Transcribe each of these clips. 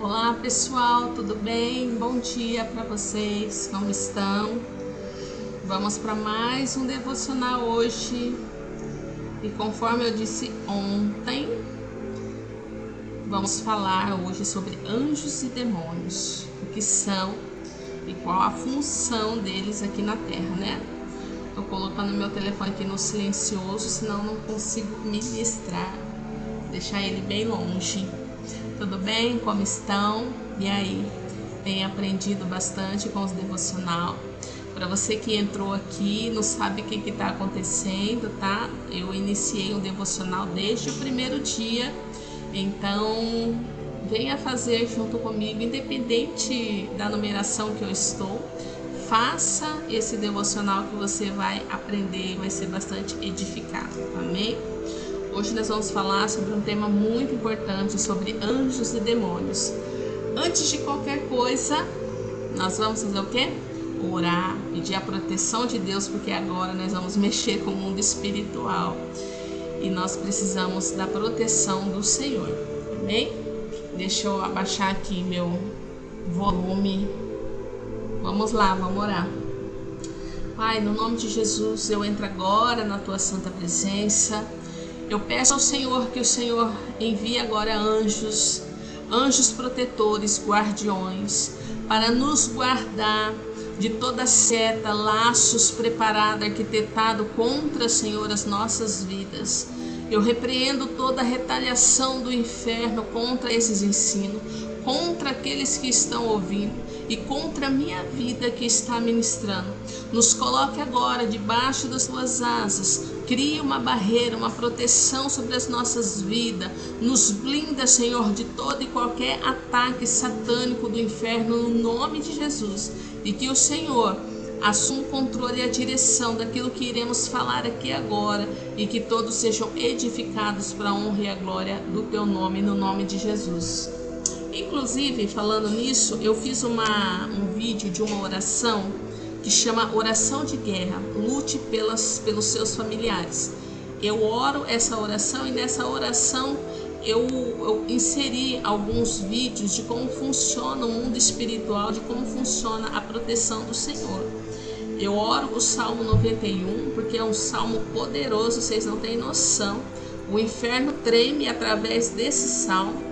Olá pessoal, tudo bem? Bom dia para vocês, como estão? Vamos para mais um devocional hoje e conforme eu disse ontem, vamos falar hoje sobre anjos e demônios, o que são e qual a função deles aqui na Terra, né? Tô colocando meu telefone aqui no silencioso, senão não consigo ministrar, deixar ele bem longe. Tudo bem? Como estão? E aí? Tem aprendido bastante com os devocional? Para você que entrou aqui, não sabe o que está acontecendo, tá? Eu iniciei um devocional desde o primeiro dia, então venha fazer junto comigo, independente da numeração que eu estou. Faça esse devocional que você vai aprender e vai ser bastante edificado, amém? Hoje nós vamos falar sobre um tema muito importante, sobre anjos e demônios. Antes de qualquer coisa, nós vamos fazer o quê? Orar, pedir a proteção de Deus, porque agora nós vamos mexer com o mundo espiritual. E nós precisamos da proteção do Senhor, amém? Deixa eu abaixar aqui meu volume. Vamos lá, vamos orar. Pai, no nome de Jesus, eu entro agora na Tua santa presença. Eu peço ao Senhor que o Senhor envie agora anjos protetores, guardiões, para nos guardar de toda seta, laços preparados, arquitetado contra, Senhor, as nossas vidas. Eu repreendo toda a retaliação do inferno contra esses ensinos, contra aqueles que estão ouvindo e contra a minha vida que está ministrando. Nos coloque agora debaixo das tuas asas, crie uma barreira, uma proteção sobre as nossas vidas, nos blinda, Senhor, de todo e qualquer ataque satânico do inferno, no nome de Jesus, e que o Senhor assuma o controle e a direção daquilo que iremos falar aqui agora, e que todos sejam edificados para a honra e a glória do teu nome, no nome de Jesus. Inclusive, falando nisso, eu fiz um vídeo de uma oração que chama Oração de Guerra, lute pelos seus familiares. Eu oro essa oração e nessa oração eu inseri alguns vídeos de como funciona o mundo espiritual, de como funciona a proteção do Senhor. Eu oro o Salmo 91, porque é um salmo poderoso, vocês não têm noção. O inferno treme através desse salmo.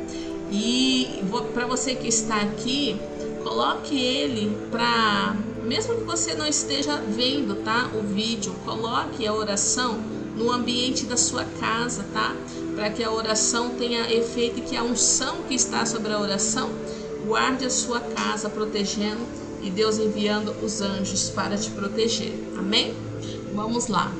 E para você que está aqui, coloque ele para, mesmo que você não esteja vendo, tá, o vídeo, coloque a oração no ambiente da sua casa, tá? Para que a oração tenha efeito e que a unção que está sobre a oração guarde a sua casa, protegendo, e Deus enviando os anjos para te proteger, amém? Vamos lá.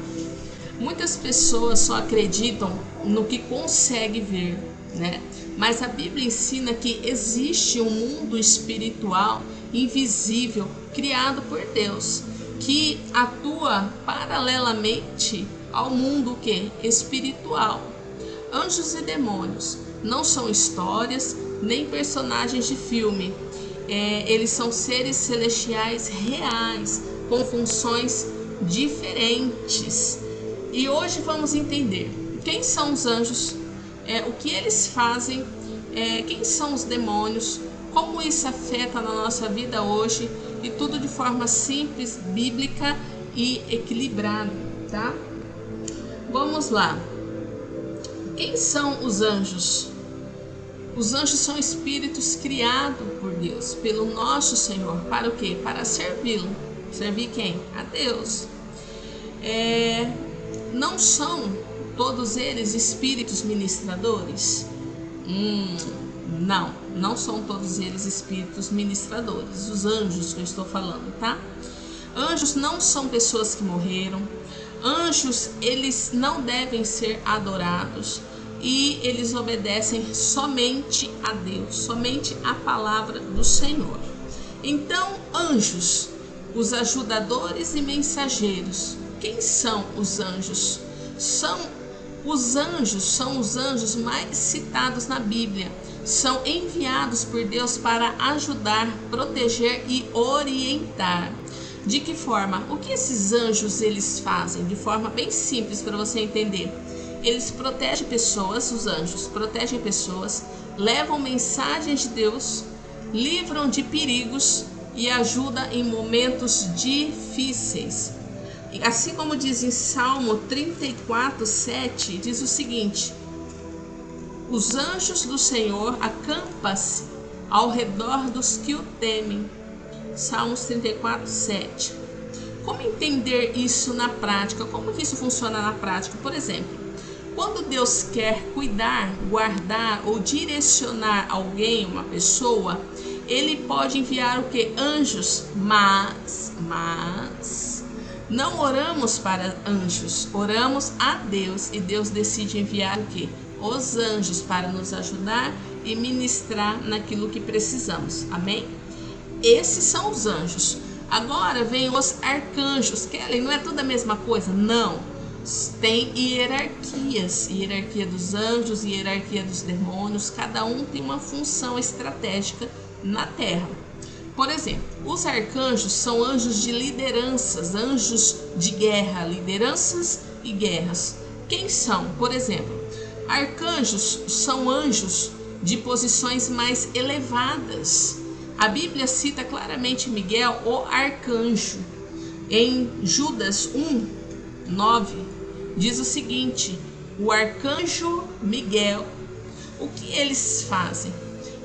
Muitas pessoas só acreditam no que consegue ver, né? Mas a Bíblia ensina que existe um mundo espiritual invisível criado por Deus, que atua paralelamente ao mundo espiritual. Anjos e demônios não são histórias nem personagens de filme. Eles são seres celestiais reais, com funções diferentes. E hoje vamos entender quem são os anjos, o que eles fazem, quem são os demônios, como isso afeta na nossa vida hoje, e tudo de forma simples, bíblica e equilibrada, tá? Vamos lá. Quem são os anjos? Os anjos são espíritos criados por Deus, pelo nosso Senhor, para o quê? Para servi-lo. Servir quem? A Deus. Não são todos eles espíritos ministradores? Não são todos eles espíritos ministradores, os anjos que eu estou falando, tá? Anjos não são pessoas que morreram. Anjos, eles não devem ser adorados e eles obedecem somente a Deus, somente a palavra do Senhor. Então, anjos, os ajudadores e mensageiros. Quem são os anjos? Os anjos são os anjos mais citados na Bíblia. São enviados por Deus para ajudar, proteger e orientar. De que forma? O que esses anjos eles fazem? De forma bem simples para você entender. eles protegem pessoas, os anjos protegem pessoas, levam mensagens de Deus, livram de perigos e ajudam em momentos difíceis. Assim como diz em Salmo 34:7, diz o seguinte: os anjos do Senhor acampam-se ao redor dos que o temem. Salmos 34:7. Como entender isso na prática? Como que isso funciona na prática? Por exemplo, quando Deus quer cuidar, guardar ou direcionar alguém, uma pessoa, Ele pode enviar o que? Anjos, mas não oramos para anjos, oramos a Deus, e Deus decide enviar o que? Os anjos para nos ajudar e ministrar naquilo que precisamos. Amém? Esses são os anjos. Agora vem os arcanjos. Kelly, não é tudo a mesma coisa? Não. Tem hierarquias. Hierarquia dos anjos, hierarquia dos demônios. Cada um tem uma função estratégica na Terra. Por exemplo, os arcanjos são anjos de lideranças, anjos de guerra, lideranças e guerras. Quem são? Por exemplo, arcanjos são anjos de posições mais elevadas. A Bíblia cita claramente Miguel, o arcanjo. Em Judas 1:9 diz o seguinte: o arcanjo Miguel, o que eles fazem?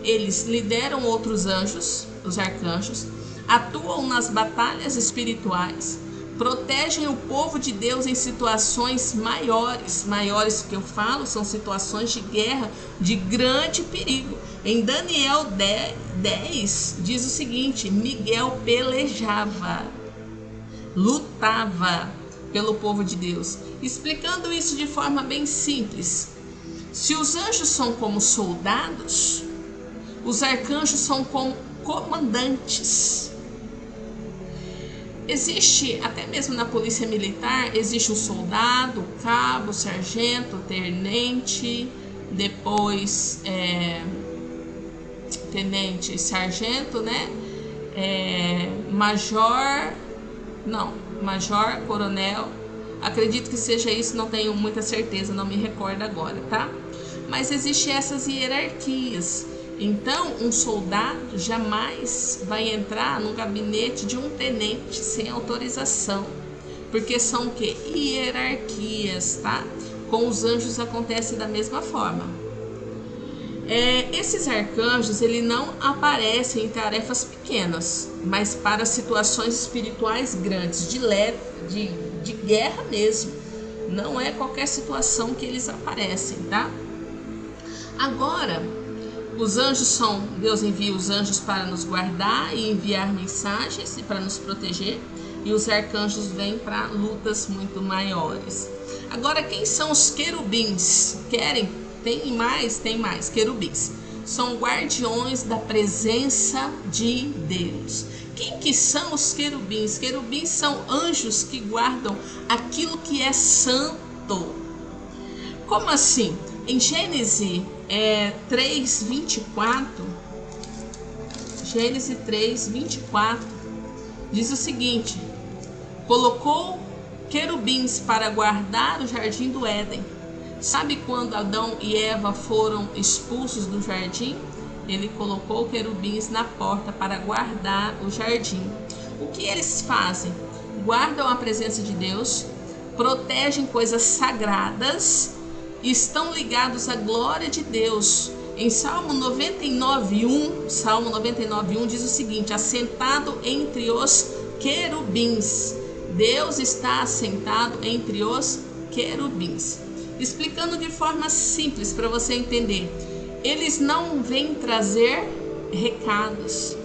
Eles lideram outros anjos, os arcanjos, atuam nas batalhas espirituais, protegem o povo de Deus em situações maiores. Maiores que eu falo são situações de guerra, de grande perigo. Em Daniel 10 diz o seguinte: Miguel pelejava, lutava pelo povo de Deus. Explicando isso de forma bem simples, se os anjos são como soldados, os arcanjos são como comandantes. Existe, até mesmo na polícia militar, existe o soldado, o cabo, o sargento, o tenente, depois tenente, sargento, né? Major, coronel. Acredito que seja isso, não tenho muita certeza, não me recordo agora, tá? Mas existe essas hierarquias. Então, um soldado jamais vai entrar no gabinete de um tenente sem autorização, porque são o que? Hierarquias, tá? Com os anjos acontece da mesma forma. Esses arcanjos, ele não aparecem em tarefas pequenas, mas para situações espirituais grandes, de guerra mesmo. Não é qualquer situação que eles aparecem, tá? Agora, os anjos Deus envia os anjos para nos guardar e enviar mensagens e para nos proteger, e os arcanjos vêm para lutas muito maiores. Agora, quem são os querubins? Tem mais querubins. São guardiões da presença de Deus. Quem que são os querubins? Querubins são anjos que guardam aquilo que é santo. Como assim? Em Gênesis 3:24, Gênesis 3:24 diz o seguinte: colocou querubins para guardar o jardim do Éden. Sabe quando Adão e Eva foram expulsos do jardim? Ele colocou querubins na porta para guardar o jardim. O que eles fazem? Guardam a presença de Deus, protegem coisas sagradas, estão ligados à glória de Deus. Em Salmo 99:1 diz o seguinte: assentado entre os querubins. Deus está assentado entre os querubins. Explicando de forma simples para você entender, eles não vêm trazer recados.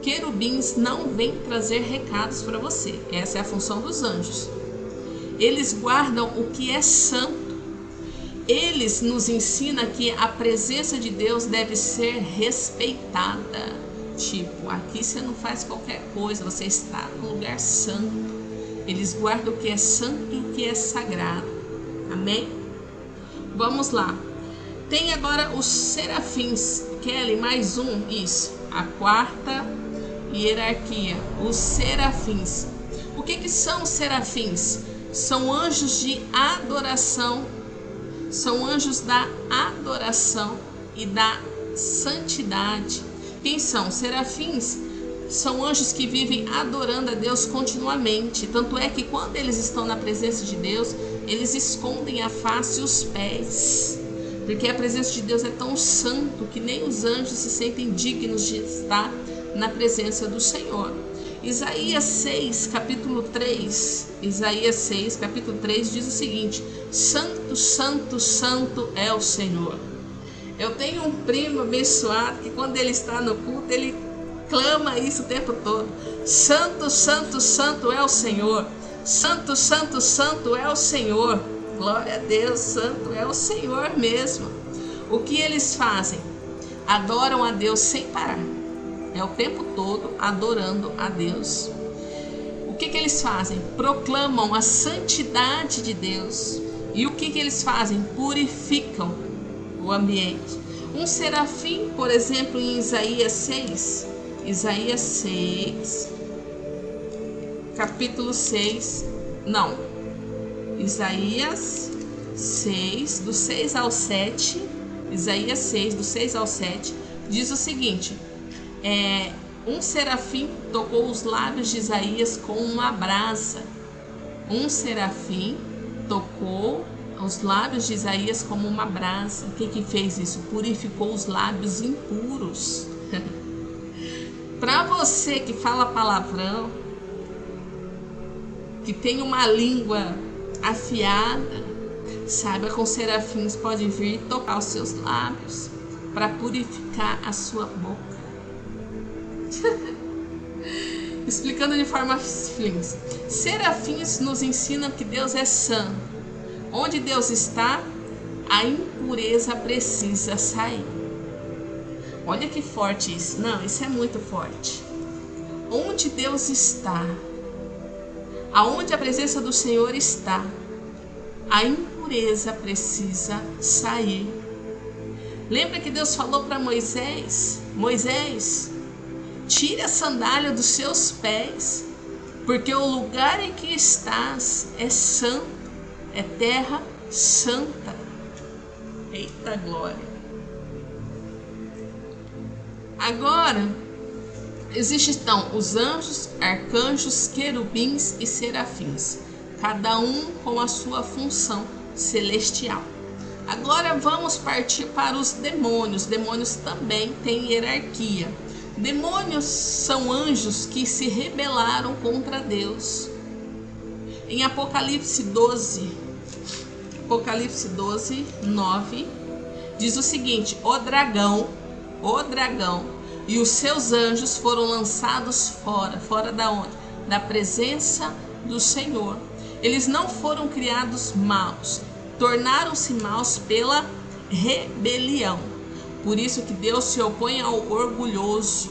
Querubins não vêm trazer recados para você. Essa é a função dos anjos. Eles guardam o que é santo. Eles nos ensinam que a presença de Deus deve ser respeitada. Tipo, aqui você não faz qualquer coisa, você está no lugar santo. Eles guardam o que é santo e o que é sagrado. Amém? Vamos lá. Tem agora os serafins. Kelly, mais um. Isso. A quarta hierarquia. Os serafins. O que são os serafins? são anjos de adoração, são anjos da adoração e da santidade. Quem são? Serafins são anjos que vivem adorando a Deus continuamente. Tanto é que quando eles estão na presença de Deus, eles escondem a face e os pés, porque a presença de Deus é tão santo que nem os anjos se sentem dignos de estar na presença do Senhor. Isaías 6, capítulo 3, Isaías 6, capítulo 3 diz o seguinte: Santo, santo, santo é o Senhor. Eu tenho um primo abençoado que quando ele está no culto, ele clama isso o tempo todo: Santo, santo, santo é o Senhor. Santo, santo, santo é o Senhor. Glória a Deus, santo é o Senhor mesmo. O que eles fazem? Adoram a Deus sem parar. É o tempo todo adorando a Deus. O que eles fazem? Proclamam a santidade de Deus. E o que eles fazem? Purificam o ambiente. Um serafim, por exemplo, em Isaías 6, Isaías 6, capítulo 6, não, Isaías 6, do 6 ao 7, Isaías 6, do 6 ao 7, diz o seguinte: um serafim tocou os lábios de Isaías com uma brasa. Um serafim tocou os lábios de Isaías como uma brasa. O que fez isso? Purificou os lábios impuros. Para você que fala palavrão, que tem uma língua afiada, saiba que os serafins podem vir tocar os seus lábios para purificar a sua boca. Explicando de forma simples, serafins nos ensinam que Deus é santo. Onde Deus está, a impureza precisa sair. Olha que forte isso. Não, isso é muito forte. Onde Deus está, aonde a presença do Senhor está, a impureza precisa sair. Lembra que Deus falou para Moisés: Moisés, tire a sandália dos seus pés, porque o lugar em que estás é santo, é terra santa. Eita glória! Agora, existem então os anjos, arcanjos, querubins e serafins, cada um com a sua função celestial. Agora vamos partir para os demônios. Demônios também têm hierarquia. Demônios são anjos que se rebelaram contra Deus. Em Apocalipse 12, 9, diz o seguinte: o dragão e os seus anjos foram lançados fora da onde? Da presença do Senhor. Eles não foram criados maus, tornaram-se maus pela rebelião. Por isso que Deus se opõe ao orgulhoso.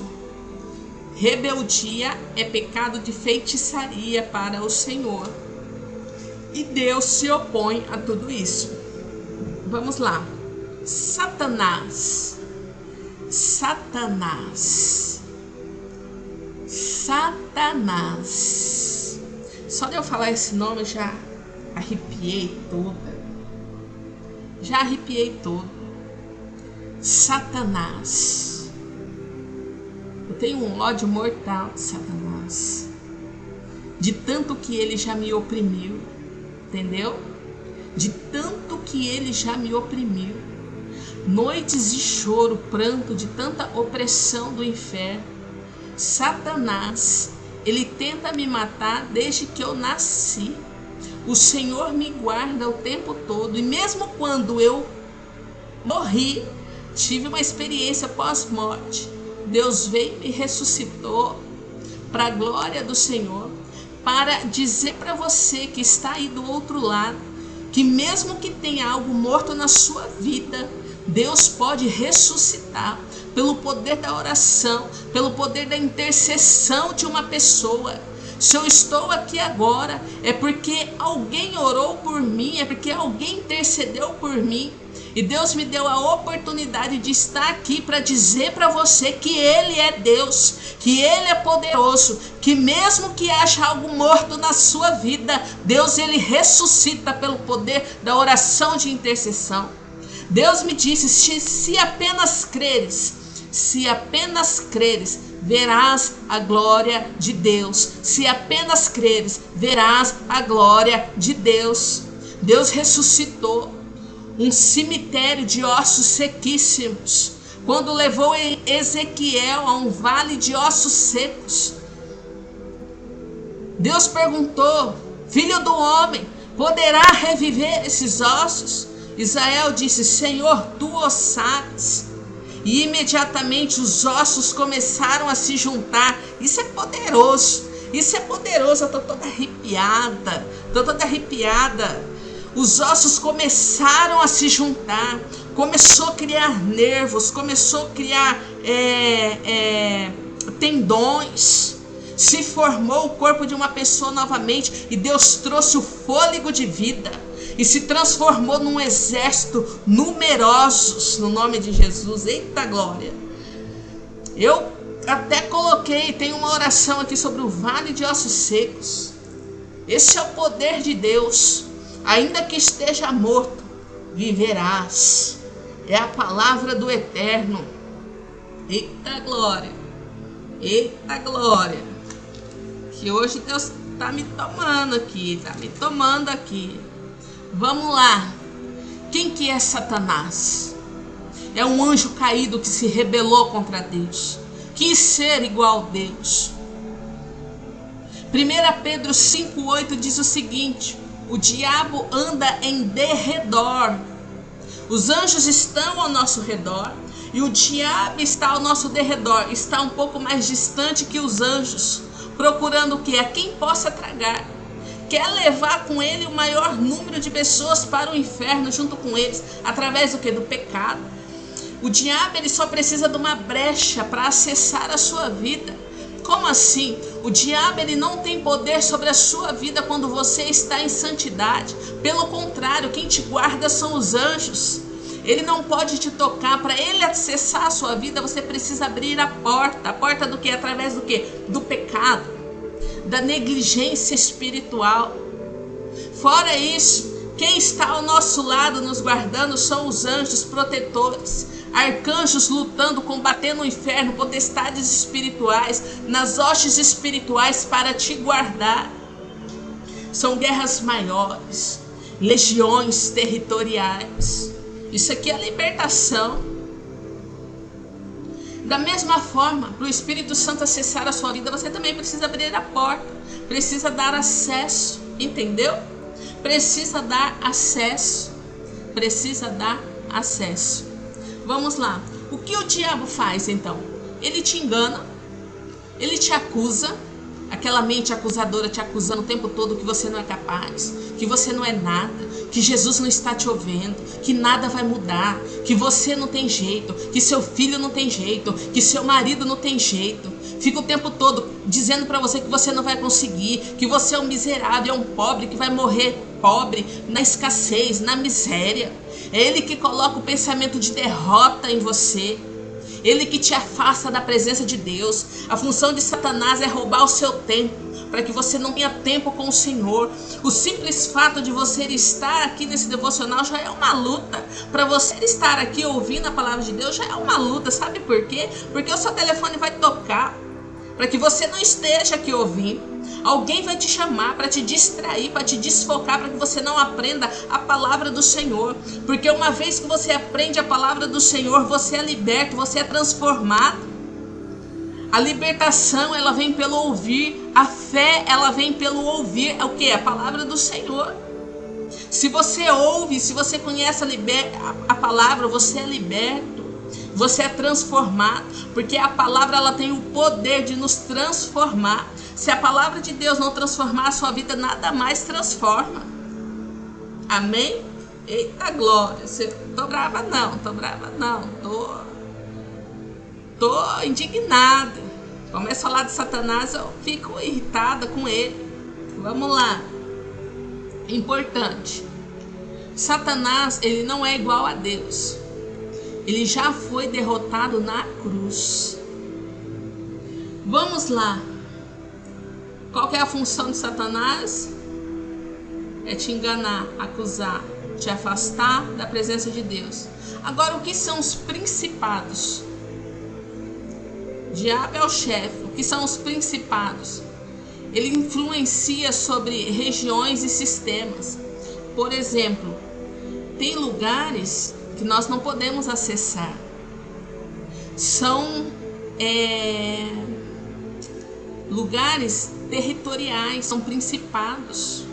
Rebeldia é pecado de feitiçaria para o Senhor. E Deus se opõe a tudo isso. Vamos lá. Satanás. Só de eu falar esse nome eu já arrepiei toda. Satanás. Eu tenho um ódio mortal de Satanás. De tanto que ele já me oprimiu. Entendeu? De tanto que ele já me oprimiu. Noites de choro, pranto, de tanta opressão do inferno. Satanás, ele tenta me matar desde que eu nasci. O Senhor me guarda o tempo todo. E mesmo quando eu morri, tive uma experiência pós-morte, Deus veio e me ressuscitou para a glória do Senhor, para dizer para você que está aí do outro lado, que mesmo que tenha algo morto na sua vida, Deus pode ressuscitar pelo poder da oração, pelo poder da intercessão de uma pessoa. Se eu estou aqui agora, é porque alguém orou por mim, é porque alguém intercedeu por mim. E Deus me deu a oportunidade de estar aqui para dizer para você que Ele é Deus, que Ele é poderoso, que mesmo que haja algo morto na sua vida, Deus Ele ressuscita pelo poder da oração de intercessão. Deus me disse, se apenas creres, verás a glória de Deus. Se apenas creres, verás a glória de Deus. Deus ressuscitou um cemitério de ossos sequíssimos, quando levou Ezequiel a um vale de ossos secos. Deus perguntou: filho do homem, poderá reviver esses ossos? Israel disse: Senhor, tu o sabes. E imediatamente os ossos começaram a se juntar. Isso é poderoso, eu estou toda arrepiada. Os ossos começaram a se juntar, começou a criar nervos, começou a criar tendões, se formou o corpo de uma pessoa novamente, e Deus trouxe o fôlego de vida e se transformou num exército numerosos, no nome de Jesus. Eita glória! Eu até coloquei, tem uma oração aqui sobre o vale de ossos secos. Esse é o poder de Deus. Ainda que esteja morto, viverás. É a palavra do Eterno. Eita glória! Eita glória! Que hoje Deus está me tomando aqui. Vamos lá. Quem que é Satanás? É um anjo caído que se rebelou contra Deus. Quis ser igual a Deus. 1 Pedro 5,8 diz o seguinte: o diabo anda em derredor. Os anjos estão ao nosso redor e o diabo está ao nosso derredor. Está um pouco mais distante que os anjos, procurando o que? A quem possa tragar. Quer levar com ele o maior número de pessoas para o inferno junto com eles, através do que? Do pecado. O diabo ele só precisa de uma brecha para acessar a sua vida. Como assim? O diabo ele não tem poder sobre a sua vida quando você está em santidade. Pelo contrário, quem te guarda são os anjos. Ele não pode te tocar. Para ele acessar a sua vida, você precisa abrir a porta. A porta do que? Através do que? Do pecado, da negligência espiritual. Fora isso, quem está ao nosso lado nos guardando são os anjos protetores, arcanjos lutando, combatendo o inferno, potestades espirituais, nas hostes espirituais para te guardar. São guerras maiores, legiões territoriais. Isso aqui é a libertação. Da mesma forma, para o Espírito Santo acessar a sua vida, você também precisa abrir a porta, precisa dar acesso, entendeu? Precisa dar acesso. Vamos lá. O que o diabo faz então? Ele te engana, ele te acusa, aquela mente acusadora te acusando o tempo todo que você não é capaz, que você não é nada, que Jesus não está te ouvindo, que nada vai mudar, que você não tem jeito, que seu filho não tem jeito, que seu marido não tem jeito. Fica o tempo todo dizendo para você que você não vai conseguir, que você é um miserável, é um pobre, que vai morrer pobre, na escassez, na miséria. É ele que coloca o pensamento de derrota em você. Ele que te afasta da presença de Deus. A função de Satanás é roubar o seu tempo, para que você não tenha tempo com o Senhor. O simples fato de você estar aqui nesse devocional já é uma luta. Para você estar aqui ouvindo a palavra de Deus já é uma luta. Sabe por quê? Porque o seu telefone vai tocar, para que você não esteja aqui ouvindo. Alguém vai te chamar para te distrair, para te desfocar, para que você não aprenda a palavra do Senhor. Porque uma vez que você aprende a palavra do Senhor, você é liberto, você é transformado. A libertação, ela vem pelo ouvir. A fé, ela vem pelo ouvir. É o que? A palavra do Senhor. Se você ouve, se você conhece a palavra, você é liberto. Você é transformado, porque a palavra ela tem o poder de nos transformar. Se a palavra de Deus não transformar a sua vida, nada mais transforma. Amém? Eita glória! Tô brava não. Tô indignada. Começa a falar de Satanás, eu fico irritada com ele. Vamos lá. Importante. Satanás, ele não é igual a Deus. Ele já foi derrotado na cruz. Vamos lá. Qual que é a função de Satanás? É te enganar, acusar, te afastar da presença de Deus. Agora, o que são os principados? Diabo é o chefe. O que são os principados? Ele influencia sobre regiões e sistemas. Por exemplo, tem lugares que nós não podemos acessar. São lugares territoriais, são principados.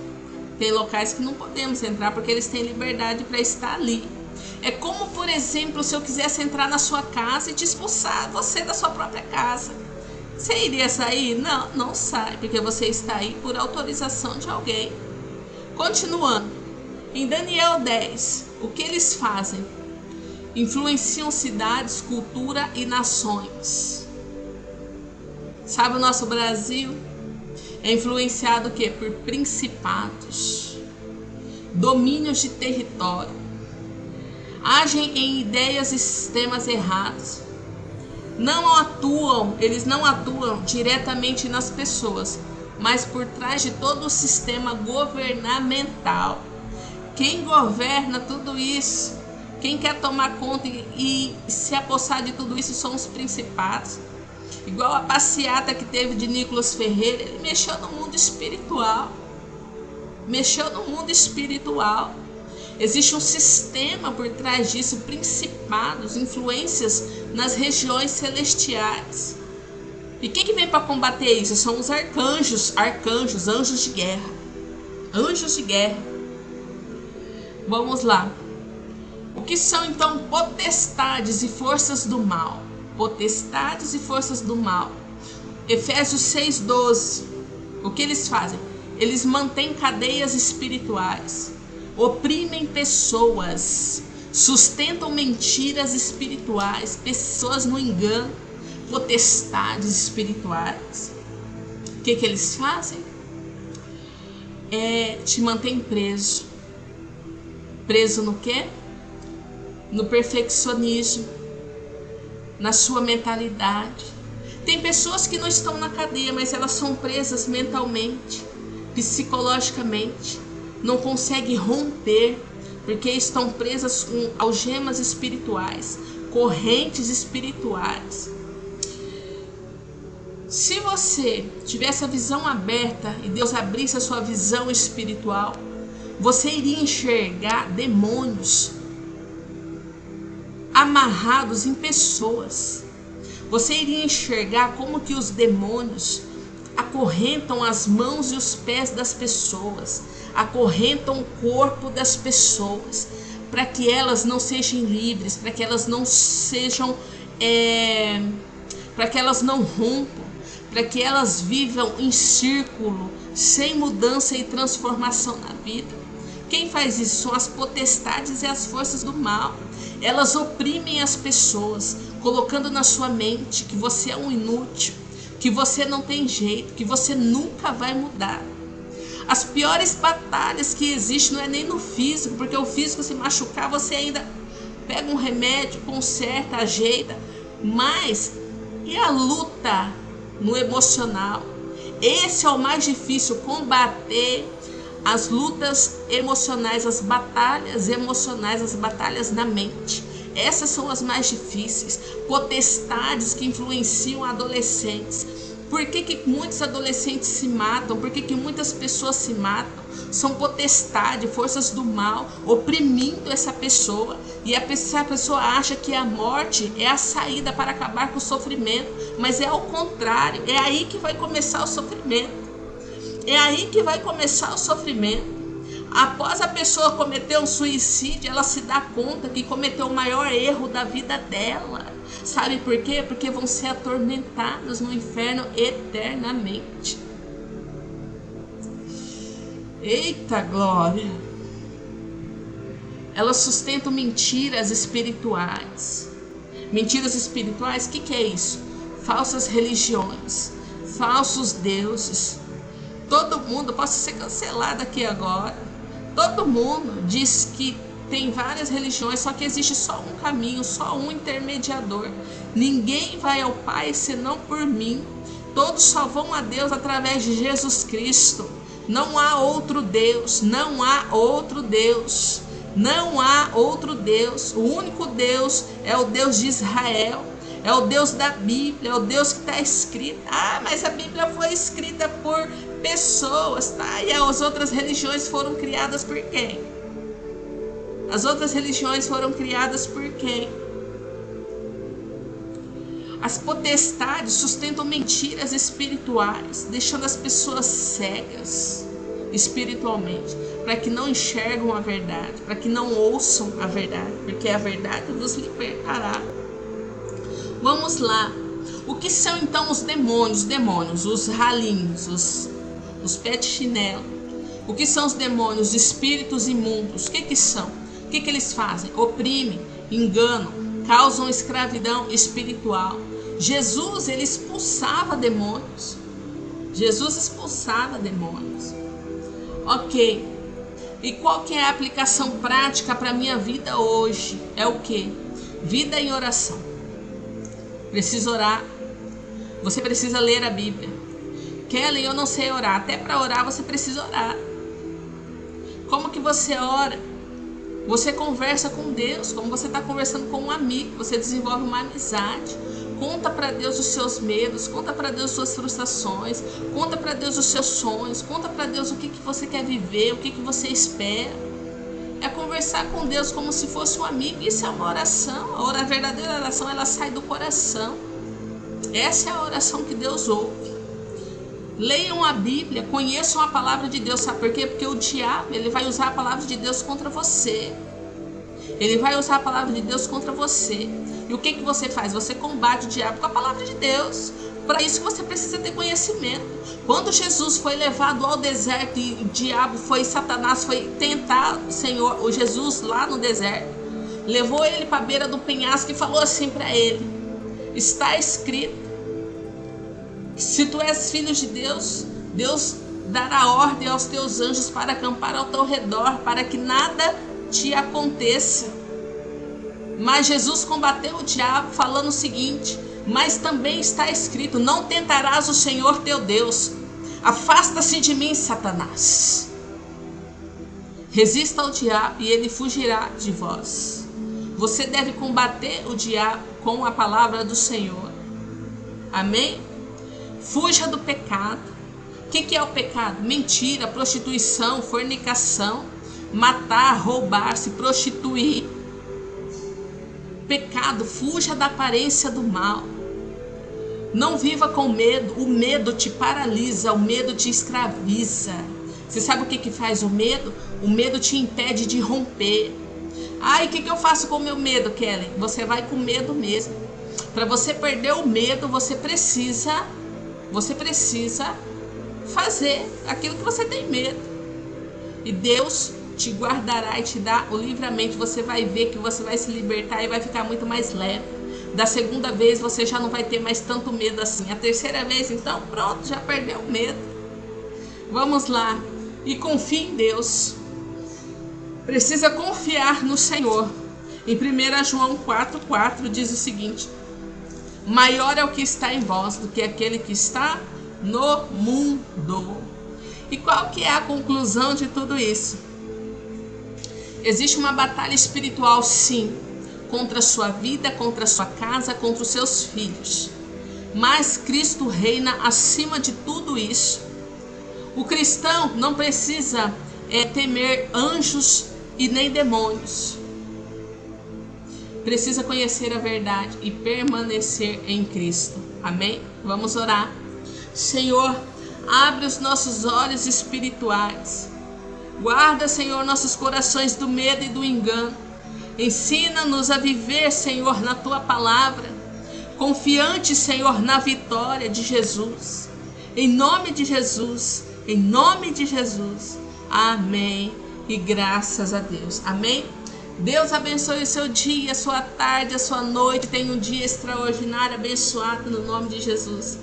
Tem locais que não podemos entrar porque eles têm liberdade para estar ali. É como, por exemplo, se eu quisesse entrar na sua casa e te expulsar você da sua própria casa. Você iria sair? Não, não sai, porque você está aí por autorização de alguém. Continuando, em Daniel 10, o que eles fazem? Influenciam cidades, cultura e nações. Sabe, o nosso Brasil é influenciado o quê? Por principados, domínios de território. Agem em ideias e sistemas errados. Eles não atuam diretamente nas pessoas, mas por trás de todo o sistema governamental. Quem governa tudo isso, quem quer tomar conta e se apossar de tudo isso são os principados. Igual a passeata que teve de Nicolas Ferreira, ele mexeu no mundo espiritual. Existe um sistema por trás disso, principados, influências nas regiões celestiais. E quem que vem para combater isso? São os arcanjos, anjos de guerra. Anjos de guerra. Vamos lá. O que são então potestades e forças do mal? Potestades e forças do mal. Efésios 6:12. O que eles fazem? Eles mantêm cadeias espirituais, oprimem pessoas, sustentam mentiras espirituais, pessoas no engano, potestades espirituais. O que eles fazem? Te mantém preso. Preso no quê? No perfeccionismo, na sua mentalidade. Tem pessoas que não estão na cadeia, mas elas são presas mentalmente, psicologicamente, não conseguem romper, porque estão presas com algemas espirituais, correntes espirituais. Se você tivesse a visão aberta e Deus abrisse a sua visão espiritual, você iria enxergar demônios amarrados em pessoas. Você iria enxergar como que os demônios acorrentam as mãos e os pés das pessoas, acorrentam o corpo das pessoas, para que elas não sejam livres, para que elas não sejam, para que elas não rompam, para que elas vivam em círculo, sem mudança e transformação na vida. Quem faz isso são as potestades e as forças do mal. Elas oprimem as pessoas, colocando na sua mente que você é um inútil, que você não tem jeito, que você nunca vai mudar. As piores batalhas que existem não é nem no físico, porque o físico, se machucar, você ainda pega um remédio, conserta, ajeita. Mas e a luta no emocional? Esse é o mais difícil, combater as lutas emocionais, as batalhas emocionais, as batalhas na mente. Essas são as mais difíceis. Potestades que influenciam adolescentes. Por que muitos adolescentes se matam? Por que muitas pessoas se matam? São potestades, forças do mal, oprimindo essa pessoa. E a pessoa acha que a morte é a saída para acabar com o sofrimento. Mas é ao contrário, é aí que vai começar o sofrimento. É aí que vai começar o sofrimento. Após a pessoa cometer um suicídio, ela se dá conta que cometeu o maior erro da vida dela. Sabe por quê? Porque vão ser atormentados no inferno eternamente. Eita glória! Elas sustentam mentiras espirituais. Mentiras espirituais, o que é isso? Falsas religiões, falsos deuses. Todo mundo, posso ser cancelado aqui agora. Todo mundo diz que tem várias religiões, só que existe só um caminho, só um intermediador. Ninguém vai ao Pai senão por mim. Todos só vão a Deus através de Jesus Cristo. Não há outro Deus, não há outro Deus, não há outro Deus. O único Deus é o Deus de Israel, é o Deus da Bíblia, é o Deus que está escrito. Ah, mas a Bíblia foi escrita por pessoas, tá? E as outras religiões foram criadas por quem? As outras religiões foram criadas por quem? As potestades sustentam mentiras espirituais, deixando as pessoas cegas espiritualmente, para que não enxergam a verdade, para que não ouçam a verdade, porque a verdade vos libertará. Vamos lá. O que são então os demônios? Demônios, os ralinhos, os pé de chinelo. O que são os demônios? Espíritos imundos. O que são? O que eles fazem? Oprimem, enganam, causam escravidão espiritual. Jesus, ele expulsava demônios. Jesus expulsava demônios. Ok. E qual que é a aplicação prática para a minha vida hoje? É o quê? Vida em oração. Precisa orar. Você precisa ler a Bíblia. Kelly, eu não sei orar. Até para orar você precisa orar. Como que você ora? Você conversa com Deus, como você está conversando com um amigo. Você desenvolve uma amizade. Conta para Deus os seus medos, conta para Deus as suas frustrações, conta para Deus os seus sonhos, conta para Deus o que você quer viver, o que você espera. É conversar com Deus como se fosse um amigo. Isso é uma oração. A verdadeira oração, ela sai do coração. Essa é a oração que Deus ouve. Leiam a Bíblia, conheçam a palavra de Deus. Sabe por quê? Porque o diabo, ele vai usar a palavra de Deus contra você. Ele vai usar a palavra de Deus contra você. E o que você faz? Você combate o diabo com a palavra de Deus. Para isso você precisa ter conhecimento. Quando Jesus foi levado ao deserto e o diabo Satanás foi tentar o Jesus lá no deserto, levou ele para a beira do penhasco e falou assim para ele: está escrito, se tu és filho de Deus, Deus dará ordem aos teus anjos para acampar ao teu redor, para que nada te aconteça. Mas Jesus combateu o diabo falando o seguinte: mas também está escrito, não tentarás o Senhor teu Deus. Afasta-se de mim, Satanás. Resista ao diabo e ele fugirá de vós. Você deve combater o diabo com a palavra do Senhor. Amém? Fuja do pecado. O que é o pecado? Mentira, prostituição, fornicação, matar, roubar, se prostituir. Pecado, fuja da aparência do mal. Não viva com medo. O medo te paralisa, o medo te escraviza. Você sabe o que faz o medo? O medo te impede de romper. Ai, o que eu faço com o meu medo, Kelly? Você vai com medo mesmo. Para você perder o medo, você precisa fazer aquilo que você tem medo. E Deus te guardará e te dá o livramento. Você vai ver que você vai se libertar e vai ficar muito mais leve. Da segunda vez você já não vai ter mais tanto medo assim. A terceira vez, então pronto, já perdeu o medo. Vamos lá. E confie em Deus. Precisa confiar no Senhor. Em 1 João 4,4 diz o seguinte: maior é o que está em vós do que aquele que está no mundo. E qual que é a conclusão de tudo isso? Existe uma batalha espiritual, sim, contra a sua vida, contra a sua casa, contra os seus filhos. Mas Cristo reina acima de tudo isso. O cristão não precisa temer anjos e nem demônios. Precisa conhecer a verdade e permanecer em Cristo. Amém? Vamos orar. Senhor, abre os nossos olhos espirituais. Guarda, Senhor, nossos corações do medo e do engano. Ensina-nos a viver, Senhor, na Tua palavra, confiante, Senhor, na vitória de Jesus. Em nome de Jesus, em nome de Jesus. Amém. E graças a Deus. Amém. Deus abençoe o seu dia, a sua tarde, a sua noite. Tenha um dia extraordinário, abençoado no nome de Jesus.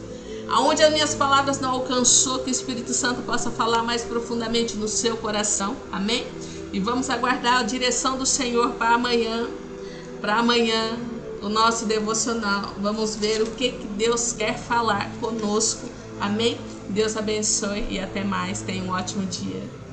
Aonde as minhas palavras não alcançou, que o Espírito Santo possa falar mais profundamente no seu coração. Amém? E vamos aguardar a direção do Senhor para amanhã. Para amanhã, o nosso devocional. Vamos ver o que Deus quer falar conosco. Amém? Deus abençoe e até mais. Tenha um ótimo dia.